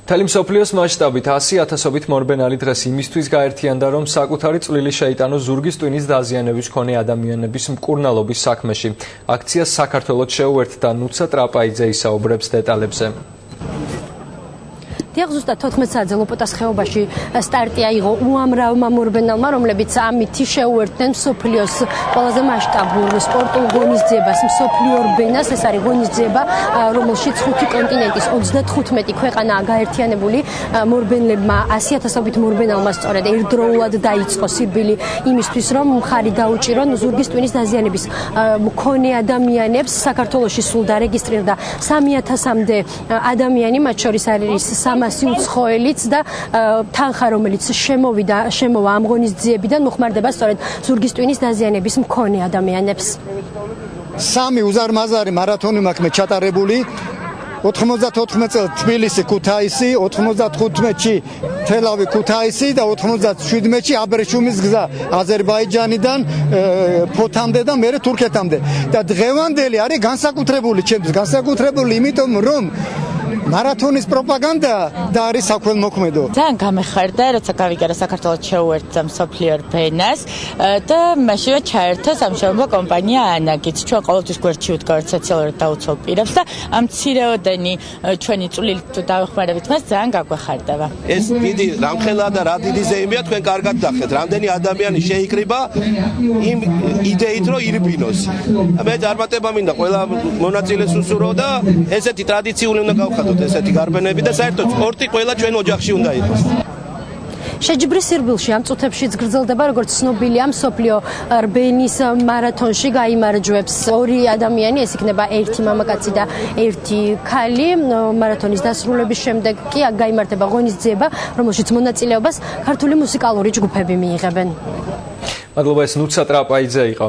მთელი მსოფლიოს მასშტაბით 100,000-ობით მორბენალი დღეს იმისთვის გაერთიანდა, რომ საკუთარი წვლილი შეიტანოს ზურგის ტვინის დაზიანების მქონე ადამიანების მკურნალობის საქმეში. აქციას საქართველოს შეუერთდა ნუცა ტრაპაიძე ისაუბრებს დეტალებზე. ზუსტად 14 საათზე ლოპოტას ხეობაში სტარტი აიღო უამრავმა მორბენალმა, რომლებიც ამით შეუერთდნენ მსოფლიოს ყველაზე მასშტაბურ სპორტულ ღონისძიებას, მსოფლიო ორბენას. ეს არის ღონისძიება, რომელშიც 5 კონტინენტის 35 ქვეყანაა გაერთიანებული. მორბენლებმა 100,000-ობით მორბენალმა სწორედ ერთდროულად დაიწყო სირბილი იმისთვის, რომ მხარი დაუჭირონ ზურგის ტვინის დაზიანების მქონე ადამიანებს. საქართველოში სულ დარეგისტრირდა 3,000-მდე ადამიანი, მათ შორის არის 300 უცხოელიც და თანხა, რომელიც შემოვა ამ ღონისძიებიდან, მოხმარდება სწორედ ზურგის ტვინის დაზიანების მქონე ადამიანებს. 3 უზარმაზარი მარათონი მაქვს ჩატარებული. 94 წელს თბილისი, ქუთაისი, 95-ში თელავი, ქუთაისი და 97-ში აბრეშუმის გზა აზერბაიჯანიდან ფოთამდე და მერე თურქეთამდე. და დღევანდელი არის განსაკუთრებული ჩემთვის, განსაკუთრებული იმიტომ, რომ მარათონის პროპაგანდა და არის საქველმოქმედო. ძალიან გამეხარდა, როცა გავიგარა საქართველოს შეუერთდა მსოფლიო ორბენას და მაშინვე ჩაერთო სამშენებლო კომპანია ანაგიც. ჩვენ ყოველთვის გვერდში ვდგავართ სოციალურად დაუცველ პირებს და ამ მცირეოდენი ჩვენი წვლილით დავეხმარებით მას ძალიან გაგვეხარდება. ეს დიდი რამხელა და რა დიდი ზეიმია, თქვენ კარგად ნახეთ, რამდენი ადამიანი შეიკრიბა იმ იდეით, რომ ირბინოს. მე წარმატება მინდა ყველა მონაწილეს უსურვო და ესეთი ტრადიციული უნდა გავხადოთ. ესეთი გარბენები და საერთოდ სპორტი ყველა ჩვენ ოჯახში უნდა იყოს. შეჯიბრის სირბილში ამ წუთებშიც გრძელდება, როგორც ცნობილია, მსოფლიო ორბენის მარათონში გაიმარჯვებს 2 ადამიანი, ეს იქნება 1 მამაკაცი და 1 ქალი. მარათონის დასრულების შემდეგ კი აქ გაიმართება ღონისძიება, რომელშიც მონაწილეობას ქართული მუსიკალური ჯგუფები მიიღებენ. მადლობა, ეს ნუცა ტრაპაიძე იყო.